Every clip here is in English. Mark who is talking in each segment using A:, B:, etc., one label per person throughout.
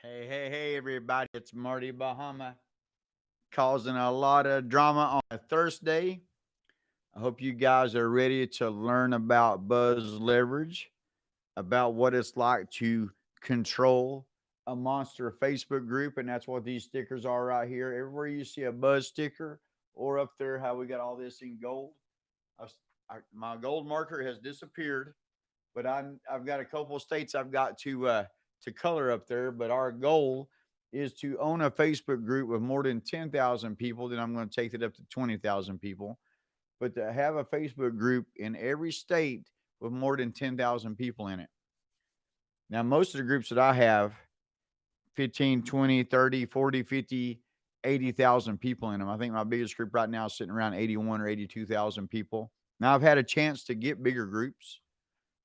A: Hey, everybody. It's Marty Bahama causing a lot of drama on a Thursday. I hope you guys are ready to learn about buzz leverage, about what it's like to control a monster Facebook group. And that's what these stickers are right here. Everywhere you see a buzz sticker or up there, how we got all this in gold. My gold marker has disappeared, but I've got a couple of states I've got to color up there. But our goal is to own a Facebook group with more than 10,000 people. Then I'm going to take it up to 20,000 people. But to have a Facebook group in every state with more than 10,000 people in it. Now, most of the groups that I have, 15, 20, 30, 40, 50, 80,000 people in them. I think my biggest group right now is sitting around 81 or 82,000 people. Now, I've had a chance to get bigger groups.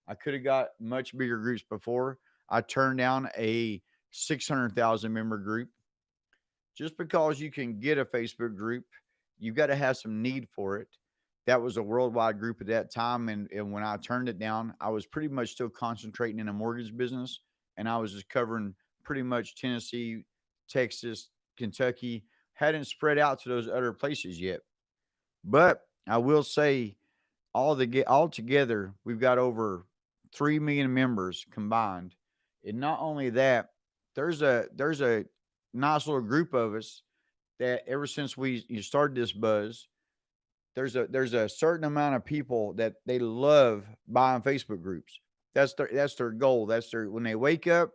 A: I could have got much bigger groups before. I turned down a 600,000 member group. Just because you can get a Facebook group, you've got to have some need for it. That was a worldwide group at that time. And when I turned it down, I was pretty much still concentrating in a mortgage business. And I was just covering pretty much Tennessee, Texas, Kentucky. Hadn't spread out to those other places yet. But I will say, all together, we've got over 3 million members combined. And not only that, there's a nice little group of us that ever since we you started this buzz, there's a certain amount of people that they love buying Facebook groups. That's their goal. That's their when they wake up,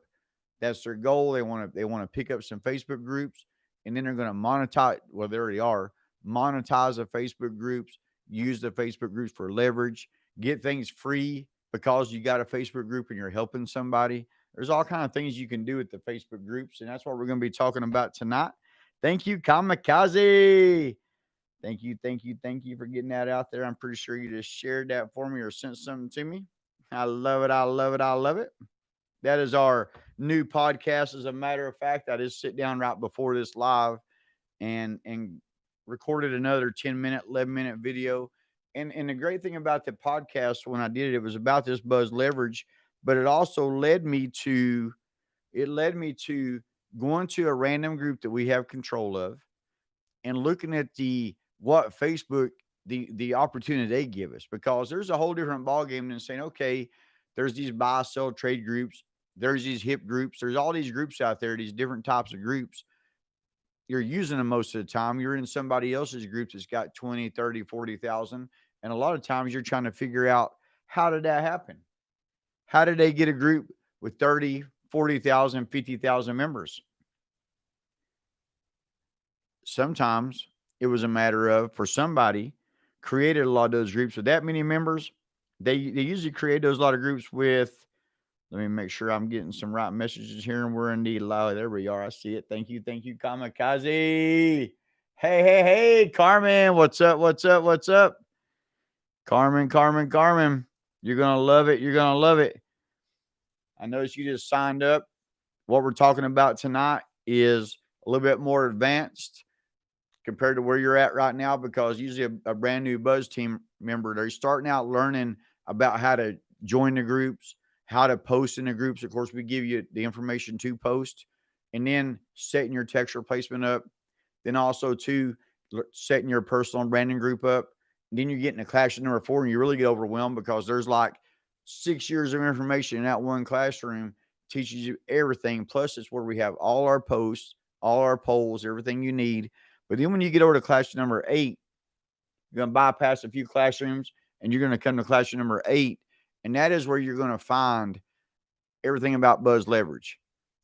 A: that's their goal. They want to pick up some Facebook groups, and then they're going to monetize. Well, they already are monetize the Facebook groups. Use the Facebook groups for leverage. Get things free because you got a Facebook group and you're helping somebody. There's all kind of things you can do with the Facebook groups, and that's what we're going to be talking about tonight. Thank you, Kamikaze. Thank you for getting that out there. I'm pretty sure you just shared that for me or sent something to me. I love it. I love it. I love it. That is our new podcast. As a matter of fact, I just sit down right before this live and recorded another 10-minute, 11-minute video. And the great thing about the podcast when I did it, it was about this buzz leverage, but it led me to going to a random group that we have control of and looking at what Facebook the opportunity they give us, because there's a whole different ballgame than saying, okay, there's these buy sell trade groups, there's these hip groups, there's all these groups out there, these different types of groups. You're using them most of the time. You're in somebody else's group that's got 20, 30, 40,000. And a lot of times you're trying to figure out, how did that happen? How did they get a group with 30, 40,000, 50,000 members? Sometimes it was a matter of, for somebody created a lot of those groups with that many members. They usually create those lot of groups with, let me make sure I'm getting some right messages here, and we're indeed live. There we are. I see it. Thank you, Kamikaze. Hey, Carmen. What's up? What's up? What's up? Carmen. You're gonna love it. You're gonna love it. I noticed you just signed up. What we're talking about tonight is a little bit more advanced compared to where you're at right now, because usually a brand new Buzz team member, they're starting out learning about how to join the groups, how to post in the groups. Of course, we give you the information to post, and then setting your text replacement up. Then also to setting your personal branding group up. And then you get into class number 4 and you really get overwhelmed because there's like 6 years of information in that one classroom, teaches you everything. Plus, it's where we have all our posts, all our polls, everything you need. But then when you get over to class number 8, you're going to bypass a few classrooms and you're going to come to classroom number 8. And that is where you're going to find everything about buzz leverage,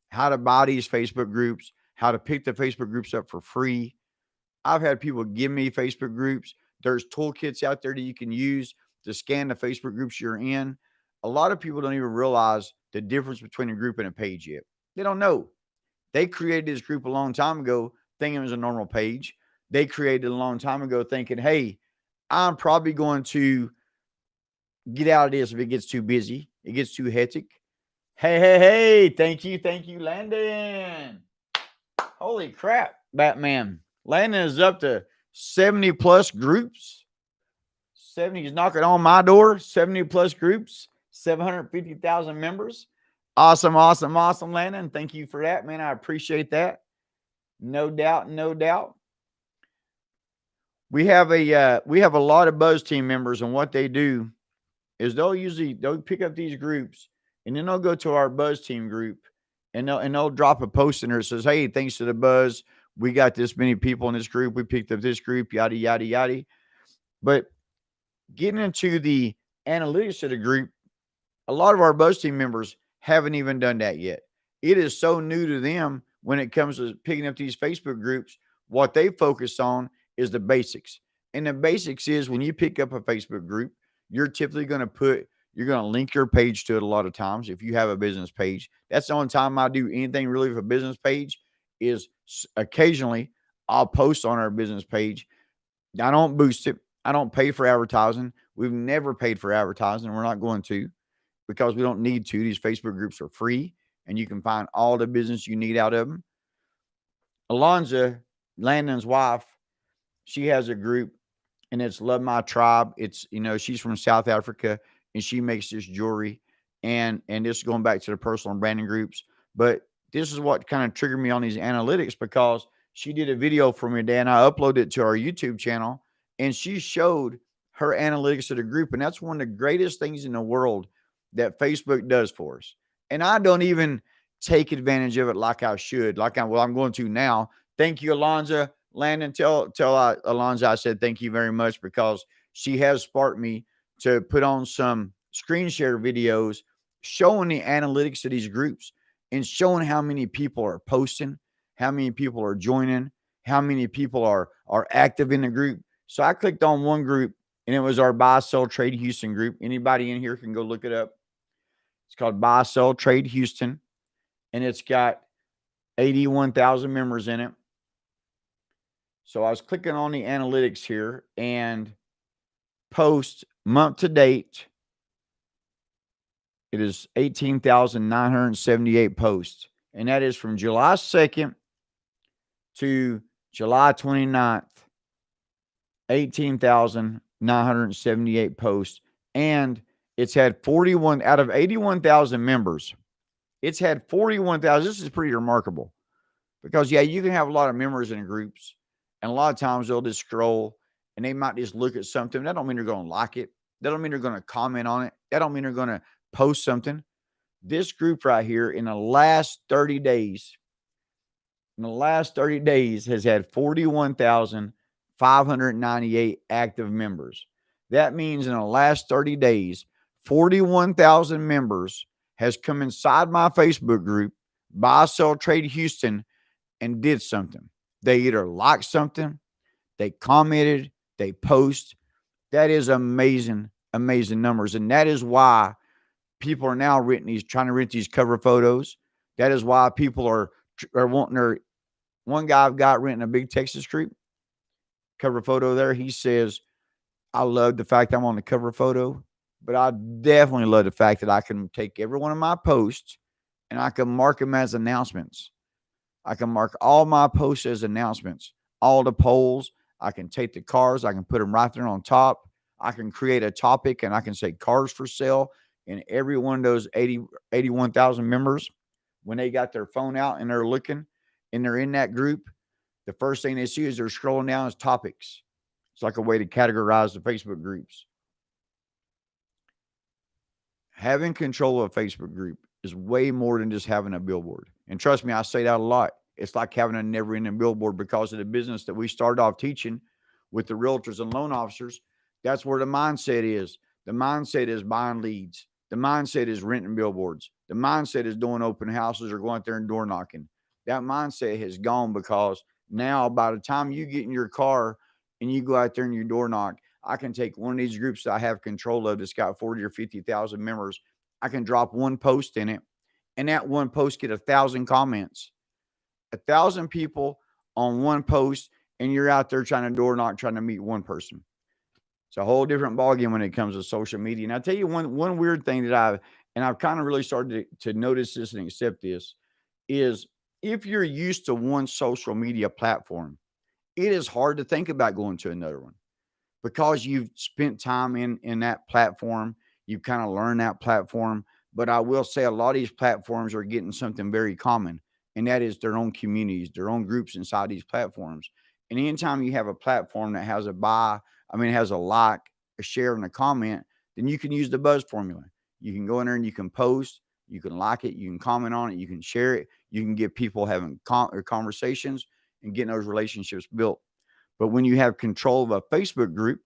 A: how to buy these Facebook groups, how to pick the Facebook groups up for free. I've had people give me Facebook groups. There's toolkits out there that you can use to scan the Facebook groups you're in. A lot of people don't even realize the difference between a group and a page yet. They don't know. They created this group a long time ago thinking it was a normal page. They created it a long time ago thinking, hey, I'm probably going to get out of this if it gets too busy, it gets too hectic. Hey, thank you, Landon. Holy crap, Batman. Landon is up to 70 plus groups. 70 is knocking on my door, 70 plus groups, 750,000 members. Awesome, awesome, awesome, Landon. Thank you for that, man. I appreciate that. No doubt, no doubt. We have a lot of Buzz team members, and what they do is they'll pick up these groups, and then they'll go to our Buzz team group, and they'll drop a post in there that says, "Hey, thanks to the Buzz, we got this many people in this group. We picked up this group, yada yada yada." But getting into the analytics of the group, a lot of our Buzz team members haven't even done that yet. It is so new to them when it comes to picking up these Facebook groups. What they focus on is the basics. And the basics is when you pick up a Facebook group, you're typically going to you're going to link your page to it a lot of times. If you have a business page, that's the only time I do anything really with a business page is occasionally I'll post on our business page. I don't boost it. I don't pay for advertising. We've never paid for advertising. We're not going to because we don't need to. These Facebook groups are free and you can find all the business you need out of them. Alonza, Landon's wife, she has a group and it's Love My Tribe. It's, she's from South Africa and she makes this jewelry and this is going back to the personal branding groups. But this is what kind of triggered me on these analytics because she did a video for me today and I uploaded it to our YouTube channel and she showed her analytics of the group. And that's one of the greatest things in the world that Facebook does for us. And I don't even take advantage of it like I should, I'm going to now. Thank you, Alonza. Landon, tell Alonza I said thank you very much because she has sparked me to put on some screen share videos showing the analytics of these groups and showing how many people are posting, how many people are joining, how many people are active in the group. So I clicked on one group and it was our Buy, Sell, Trade Houston group. Anybody in here can go look it up. It's called Buy, Sell, Trade Houston, and it's got 81,000 members in it. So I was clicking on the analytics here and post month to date. It is 18,978 posts. And that is from July 2nd to July 29th, 18,978 posts. And it's had 41 out of 81,000 members. It's had 41,000. This is pretty remarkable because, yeah, you can have a lot of members in groups. And a lot of times they'll just scroll and they might just look at something. That don't mean they're going to like it. That don't mean they're going to comment on it. That don't mean they're going to post something. This group right here in the last 30 days, has had 41,598 active members. That means in the last 30 days, 41,000 members has come inside my Facebook group, Buy, Sell, Trade Houston, and did something. They either liked something, they commented, they post. That is amazing, amazing numbers. And that is why people are now trying to rent these cover photos. That is why people are wanting their, one guy I've got renting a big Texas group cover photo there. He says, I love the fact I'm on the cover photo, but I definitely love the fact that I can take every one of my posts and I can mark them as announcements. I can mark all my posts as announcements, all the polls. I can take the cars. I can put them right there on top. I can create a topic and I can say cars for sale. And every one of those 81,000 members, when they got their phone out and they're looking and they're in that group, the first thing they see is they're scrolling down as topics. It's like a way to categorize the Facebook groups. Having control of a Facebook group is way more than just having a billboard. And trust me, I say that a lot. It's like having a never-ending billboard because of the business that we started off teaching with the realtors and loan officers. That's where the mindset is. The mindset is buying leads. The mindset is renting billboards. The mindset is doing open houses or going out there and door knocking. That mindset has gone because now by the time you get in your car and you go out there and you door knock, I can take one of these groups that I have control of that's got 40 or 50,000 members. I can drop one post in it, and that one post get 1,000 comments. 1,000 people on one post, and you're out there trying to door knock, trying to meet one person. It's a whole different ballgame when it comes to social media. And I'll tell you one weird thing that I've kind of really started to notice this and accept this is if you're used to one social media platform, it is hard to think about going to another one because you've spent time in that platform. You kind of learn that platform. But I will say a lot of these platforms are getting something very common, and that is their own communities, their own groups inside these platforms. And anytime you have a platform that has has a like, a share, and a comment, then you can use the buzz formula. You can go in there and you can post, you can like it, you can comment on it, you can share it, you can get people having conversations and getting those relationships built. But when you have control of a Facebook group,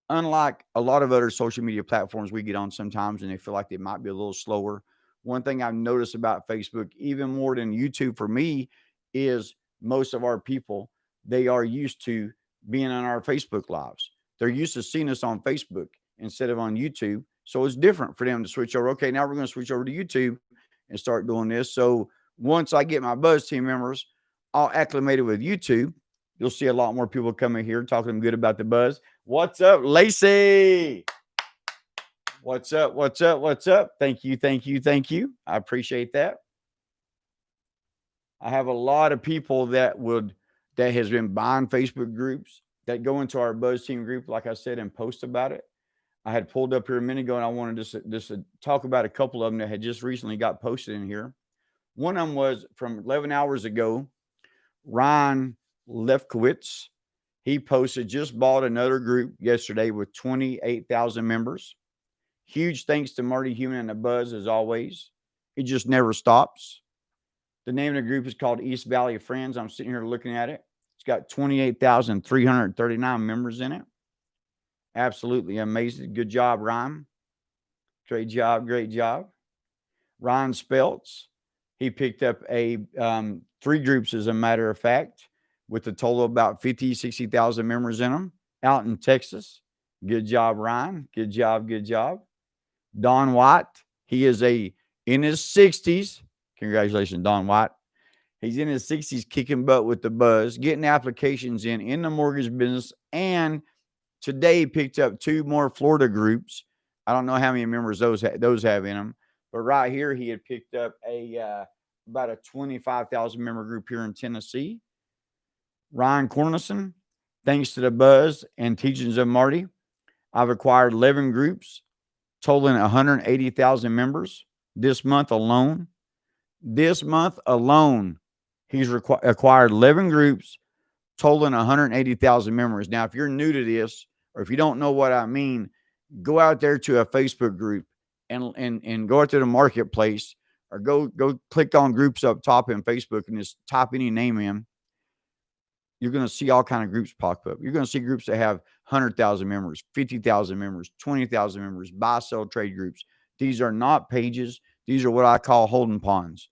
A: unlike a lot of other social media platforms we get on sometimes and they feel like they might be a little slower, one thing I've noticed about Facebook, even more than YouTube for me, is most of our people, they are used to being on our Facebook lives. They're used to seeing us on Facebook instead of on YouTube. So it's different for them to switch over. Okay, now we're going to switch over to YouTube and start doing this. So once I get my Buzz team members all acclimated with YouTube, you'll see a lot more people coming here talking to them good about the Buzz. What's up, Lacey? What's up? What's up? What's up? Thank you. Thank you. Thank you. I appreciate that. I have a lot of people that has been buying Facebook groups that go into our Buzz team group, like I said, and post about it. I had pulled up here a minute ago and I wanted to talk about a couple of them that had just recently got posted in here. One of them was from 11 hours ago. Ryan Lefkowitz, he posted, just bought another group yesterday with 28,000 members. Huge thanks to Marty Human and the Buzz as always. It just never stops. The name of the group is called East Valley Friends. I'm sitting here looking at it. It's got 28,339 members in it. Absolutely amazing. Good job, Ryan. Great job. Great job. Ryan Speltz, he picked up 3 groups, as a matter of fact, with a total of about 50, 60,000 members in them out in Texas. Good job, Ryan. Good job. Good job. Don White, he is in his 60s. Congratulations, Don White. He's in his 60s, kicking butt with the Buzz, getting applications in the mortgage business, and today picked up 2 more Florida groups. I don't know how many members those have in them, but right here he had picked up about a 25,000 member group here in Tennessee. Ryan Cornison, thanks to the Buzz and teachings of Marty, I've acquired 11 groups totaling 180,000 members this month alone. This month alone, he's acquired 11 groups totaling 180,000 members. Now, if you're new to this, or if you don't know what I mean, go out there to a Facebook group and go out to the marketplace, or go click on groups up top in Facebook and just type any name in. You're going to see all kind of groups pop up. You're going to see groups that have 100,000 members, 50,000 members, 20,000 members, buy, sell, trade groups. These are not pages. These are what I call holding ponds.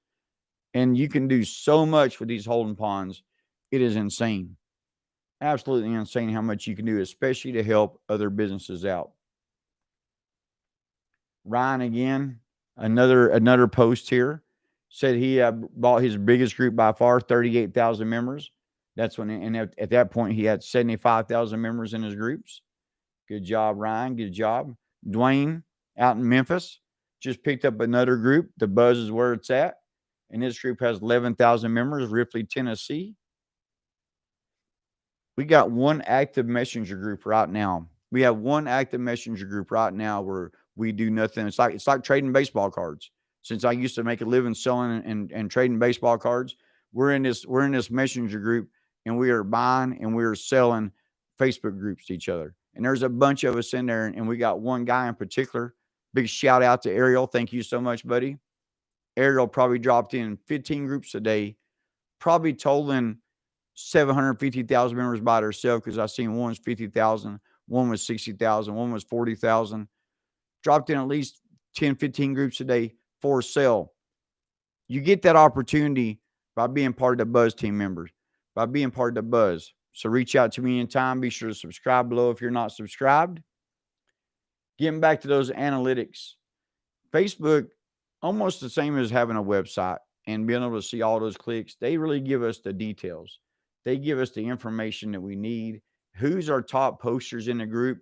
A: And you can do so much with these holding ponds. It is insane. Absolutely insane how much you can do, especially to help other businesses out. Ryan, again, another post here, said he bought his biggest group by far, 38,000 members. That's when, and at that point, he had 75,000 members in his groups. Good job, Ryan. Good job. Dwayne, out in Memphis, just picked up another group. The Buzz is where it's at. And this group has 11,000 members, Ripley, Tennessee. We got one active messenger group right now. We have one active messenger group right now where we do nothing. It's like trading baseball cards. Since I used to make a living selling and trading baseball cards, we're in this messenger group, and we are buying and we are selling Facebook groups to each other. And there's a bunch of us in there, and we got one guy in particular. Big shout out to Ariel. Thank you so much, buddy. Ariel probably dropped in 15 groups a day, probably totaling 750,000 members by herself, because I seen one was 50,000, one was 60,000, one was 40,000. Dropped in at least 10, 15 groups a day for sale. You get that opportunity by being part of the Buzz team members, by being part of the Buzz. So reach out to me anytime. Be sure to subscribe below if you're not subscribed. Getting back to those analytics, Facebook, almost the same as having a website and being able to see all those clicks. They really give us the details. They give us the information that we need. Who's our top posters in the group?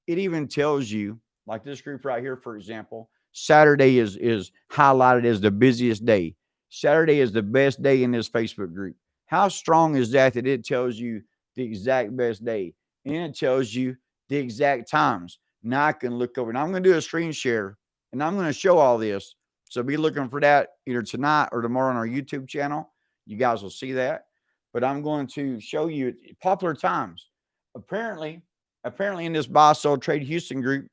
A: It even tells you, like this group right here, for example, Saturday is highlighted as the busiest day. Saturday is the best day in this Facebook group. How strong is that it tells you the exact best day? And it tells you the exact times. Now I can look over. Now I'm going to do a screen share, And I'm going to show all this. So be looking for that either tonight or tomorrow on our YouTube channel. You guys will see that. But I'm going to show you popular times. Apparently in this buy, sell, trade Houston group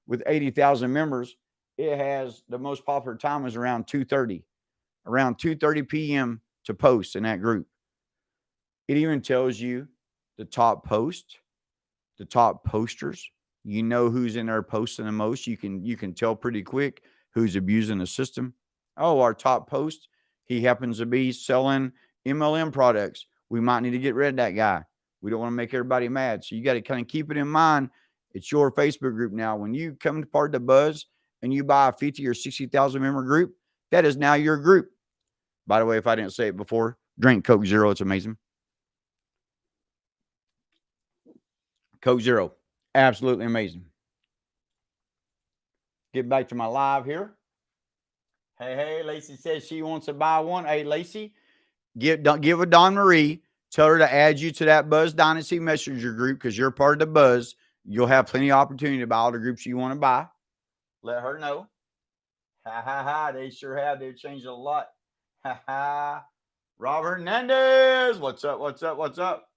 A: with 80,000 members, it has the most popular time is around 2:30 p.m. to post in that group. It even tells you the top post, the top posters. You know who's in there posting the most. You can tell pretty quick who's abusing the system. Oh, our top post, he happens to be selling MLM products. We might need to get rid of that guy. We don't want to make everybody mad. So you got to kind of keep it in mind. It's your Facebook group now. When you come to part of the buzz and you buy a 50 or 60,000 member group, that is now your group. By the way, if I didn't say it before, drink Coke Zero. It's amazing. Coke Zero. Absolutely amazing. Get back to my live here. Hey, Lacey says she wants to buy one. Hey, Lacey, give a Dawn Marie. Tell her to add you to that Buzz Dynasty Messenger group because you're part of the Buzz. You'll have plenty of opportunity to buy all the groups you want to buy. Let her know. Ha. They sure have. They've changed a lot. Ha. Robert Hernandez. What's up?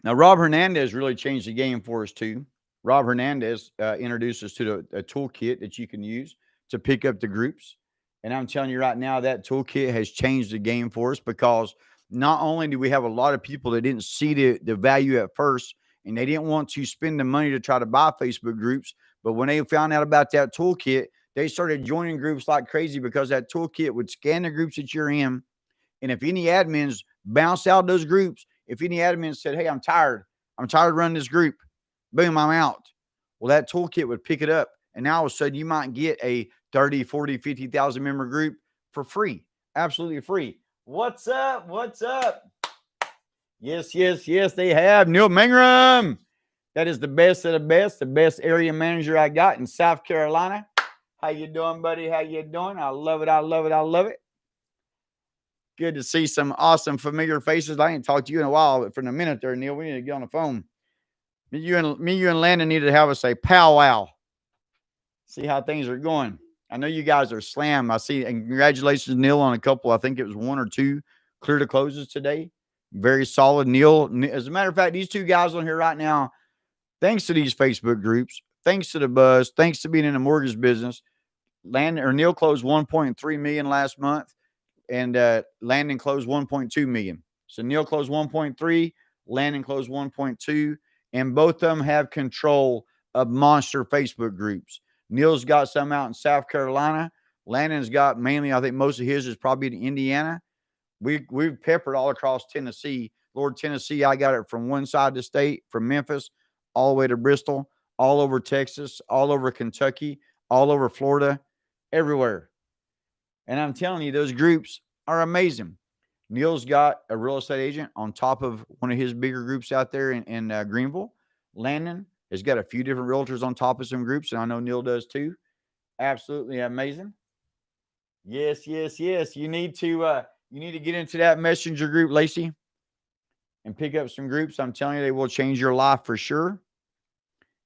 A: Now, Rob Hernandez really changed the game for us, too. Rob Hernandez introduced us to a toolkit that you can use to pick up the groups. And I'm telling you right now, that toolkit has changed the game for us because not only do we have a lot of people that didn't see the value at first and they didn't want to spend the money to try to buy Facebook groups, but when they found out about that toolkit, they started joining groups like crazy because that toolkit would scan the groups that you're in. And if any admins bounced out those groups, if any admin said, hey, I'm tired of running this group, boom, I'm out. Well, that toolkit would pick it up. And now all of a sudden you might get a 30, 40, 50,000 member group for free. Absolutely free. What's up? Yes, they have. Neil Mingram. That is the best of the best area manager I got in South Carolina. How you doing, buddy? How you doing? I love it. Good to see some awesome familiar faces. I ain't talked to you in a while, but for a minute there, Neil, we need to get on the phone. Me, you and Landon need to have us a powwow. See how things are going. I know you guys are slammed. I see, and congratulations, Neil, on a couple. I think it was 1 or 2 clear to closes today. Very solid, Neil. As a matter of fact, these 2 guys on here right now, thanks to these Facebook groups, thanks to the buzz, thanks to being in the mortgage business, Neil closed 1.3 million last month. And Landon closed 1.2 million. So Neil closed 1.3, Landon closed 1.2, and both of them have control of monster Facebook groups. Neil's got some out in South Carolina. Landon's got mainly, I think most of his is probably in Indiana. We've peppered all across Tennessee. Lord, Tennessee, I got it from one side of the state, from Memphis, all the way to Bristol, all over Texas, all over Kentucky, all over Florida, everywhere. And I'm telling you, those groups are amazing. Neil's got a real estate agent on top of one of his bigger groups out there in Greenville. Landon has got a few different realtors on top of some groups, and I know Neil does too. Absolutely amazing. Yes. You need to get into that messenger group, Lacey, and pick up some groups. I'm telling you, they will change your life for sure.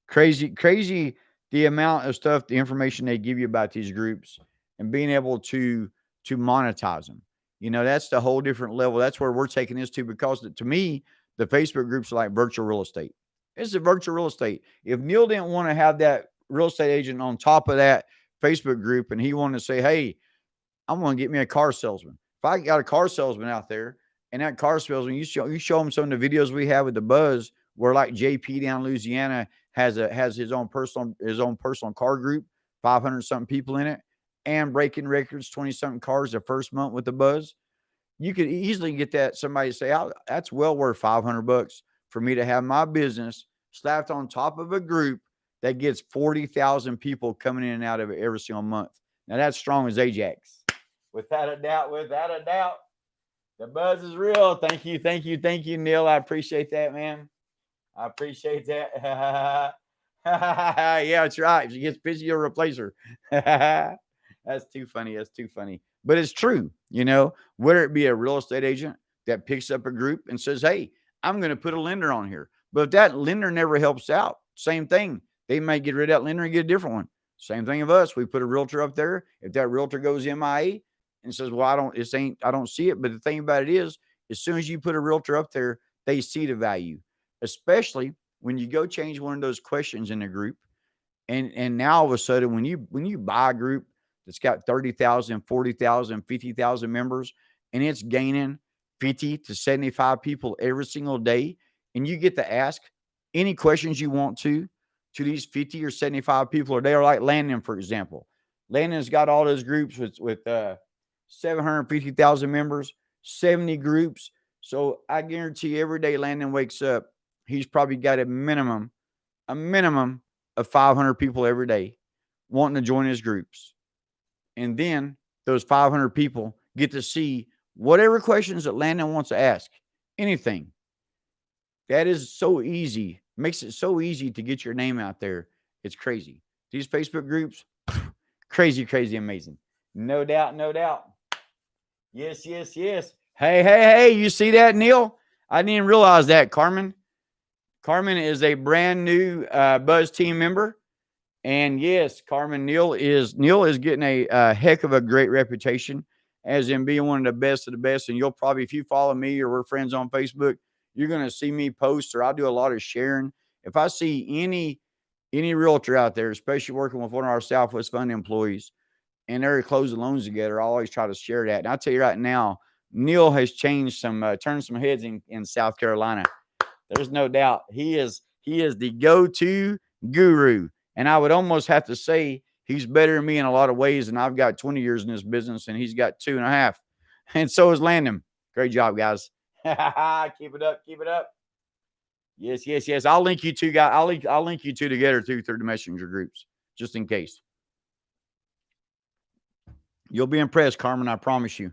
A: Crazy the amount of stuff, the information they give you about these groups. And being able to monetize them. You know, that's the whole different level. That's where we're taking this to, because to me, the Facebook groups are like virtual real estate. It's a virtual real estate. If Neil didn't want to have that real estate agent on top of that Facebook group and he wanted to say, hey, I'm going to get me a car salesman. If I got a car salesman out there and that car salesman, you show him some of the videos we have with the buzz where like JP down in Louisiana has his own personal car group, 500 something people in it, and breaking records, 20-something cars the first month with the buzz. You could easily get that somebody to say, oh, that's well worth $500 for me to have my business slapped on top of a group that gets 40,000 people coming in and out of it every single month. Now that's strong as Ajax. Without a doubt. The buzz is real. Thank you, Neil. I appreciate that, man. I appreciate that. Yeah, that's right. If she gets busy, you'll replace her. That's too funny. But it's true. You know, whether it be a real estate agent that picks up a group and says, hey, I'm going to put a lender on here. But if that lender never helps out, same thing. They might get rid of that lender and get a different one. Same thing of us. We put a realtor up there. If that realtor goes MIA and says, "Well, I don't see it." But the thing about it is, as soon as you put a realtor up there, they see the value, especially when you go change one of those questions in a group. And now all of a sudden, when you buy a group that's got 30,000, 40,000, 50,000 members, and it's gaining 50 to 75 people every single day, and you get to ask any questions you want to these 50 or 75 people a day, or like Landon, for example. Landon's got all those groups with 750,000 members, 70 groups. So I guarantee every day Landon wakes up, he's probably got a minimum of 500 people every day wanting to join his groups. And then those 500 people get to see whatever questions that Landon wants to ask, anything. That is so easy. Makes it so easy to get your name out there. It's crazy. These Facebook groups, crazy, crazy, amazing. No doubt, no doubt. Yes, yes, yes. Hey, hey, hey, you see that, Neil? I didn't even realize that, Carmen. Carmen is a brand new Buzz team member. And yes, Carmen, Neil is getting a heck of a great reputation as in being one of the best of the best. And you'll probably, if you follow me or we're friends on Facebook, you're going to see me post, or I do a lot of sharing. If I see any realtor out there, especially working with one of our Southwest Fund employees, and they're closing loans together, I always try to share that. And I'll tell you right now, Neil has changed turned some heads in South Carolina. There's no doubt. He is the go-to guru. And I would almost have to say he's better than me in a lot of ways. And I've got 20 years in this business, and he's got 2.5. And so is Landon. Great job, guys. Keep it up. Keep it up. Yes, yes, yes. I'll link you two guys. I'll link you two together too through the messenger groups, just in case. You'll be impressed, Carmen. I promise you.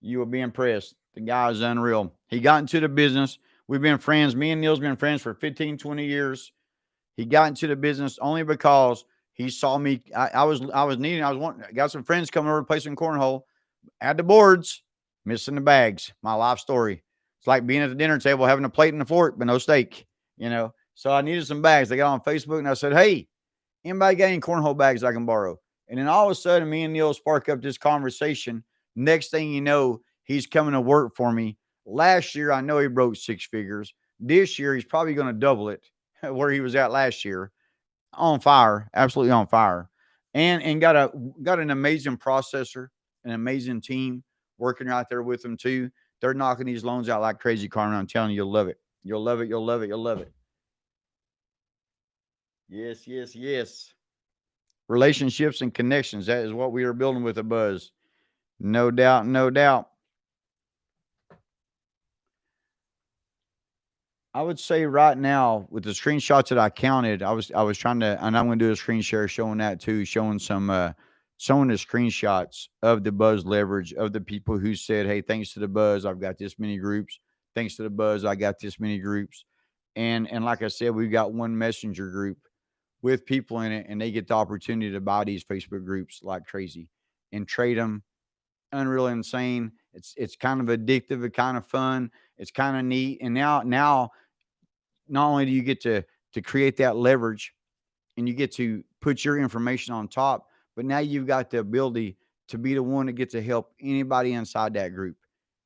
A: You will be impressed. The guy is unreal. He got into the business. We've been friends. Me and Neil's been friends for 15, 20 years. He got into the business only because he saw me. I was got some friends coming over to play some cornhole. Had the boards, missing the bags. My life story. It's like being at the dinner table, having a plate and a fork, but no steak, So I needed some bags. They got on Facebook and I said, "Hey, anybody got any cornhole bags I can borrow?" And then all of a sudden, me and Neil spark up this conversation. Next thing you know, he's coming to work for me. Last year, I know he broke 6 figures. This year, he's probably going to double it where he was at last year. On fire, absolutely on fire. And got an amazing processor, an amazing team working right there with him too. They're knocking these loans out like crazy, Carmen. I'm telling you, you'll love it. You'll love it. You'll love it. You'll love it. Yes, yes, yes. Relationships and connections. That is what we are building with a Buzz. No doubt, no doubt. I would say right now with the screenshots that I counted, I was trying to, and I'm going to do a screen share showing that too, showing showing the screenshots of the Buzz leverage of the people who said, "Hey, thanks to the Buzz, I've got this many groups. Thanks to the Buzz, I got this many groups." And like I said, we've got one messenger group with people in it, and they get the opportunity to buy these Facebook groups like crazy and trade them. Unreal, insane. It's kind of addictive, it's kind of fun, it's kind of neat. And now not only do you get to create that leverage and you get to put your information on top, but now you've got the ability to be the one that gets to help anybody inside that group,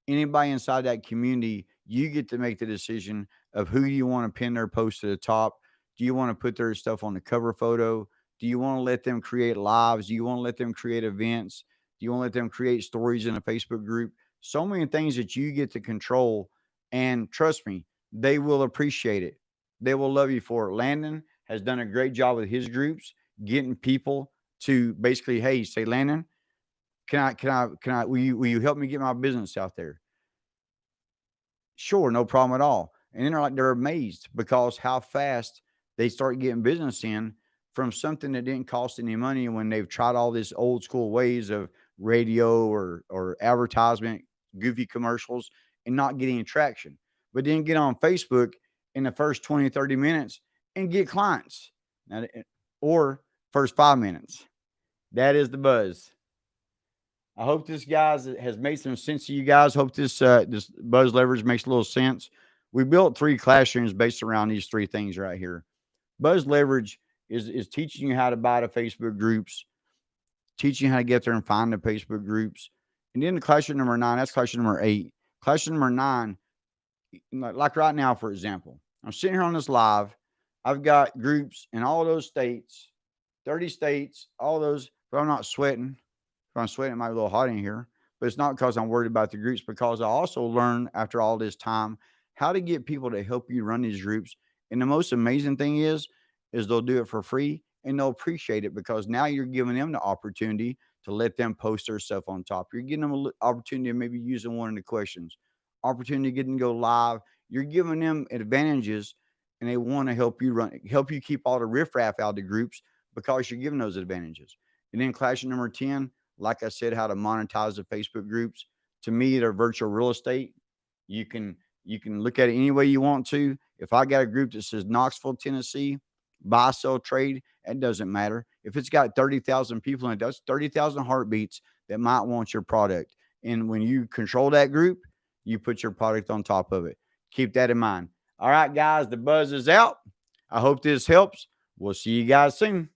A: anybody inside that community. You get to make the decision of who you want to pin their post to the top. Do you want to put their stuff on the cover photo? Do you want to let them create lives? Do you want to let them create events? Do you want to let them create stories in a Facebook group? So many things that you get to control. And trust me, they will appreciate it. They will love you for it. Landon has done a great job with his groups, getting people to basically, hey, say, "Landon, will you help me get my business out there?" Sure, no problem at all. And then they're amazed because how fast they start getting business in from something that didn't cost any money when they've tried all this old school ways of radio or advertisement, goofy commercials, and not getting any traction. But then get on Facebook in the first 20, 30 minutes and get clients. Now, or first 5 minutes. That is the Buzz. I hope this guys has made some sense to you guys. Hope this Buzz leverage makes a little sense. We built 3 classrooms based around these 3 things right here. Buzz leverage is teaching you how to buy the Facebook groups, teaching you how to get there and find the Facebook groups. And then the classroom number 9, that's classroom number 8. Classroom number 9, like right now, for example, I'm sitting here on this live. I've got groups in all those states, 30 states, all those, but I'm not sweating. If I'm sweating, it might be a little hot in here, but it's not because I'm worried about the groups, because I also learned after all this time how to get people to help you run these groups. And the most amazing thing is they'll do it for free and they'll appreciate it, because now you're giving them the opportunity to let them post their stuff on top. You're giving them an opportunity of maybe using one of the questions, opportunity to get them to go live. You're giving them advantages, and they want to help you keep all the riffraff out of the groups because you're giving those advantages. And then class number 10, like I said, how to monetize the Facebook groups. To me, they're virtual real estate. You can look at it any way you want to. If I got a group that says Knoxville, Tennessee, buy, sell, trade, it doesn't matter. If it's got 30,000 people in it, that's 30,000 heartbeats that might want your product. And when you control that group, you put your product on top of it. Keep that in mind. All right, guys, the buzz is out. I hope this helps. We'll see you guys soon.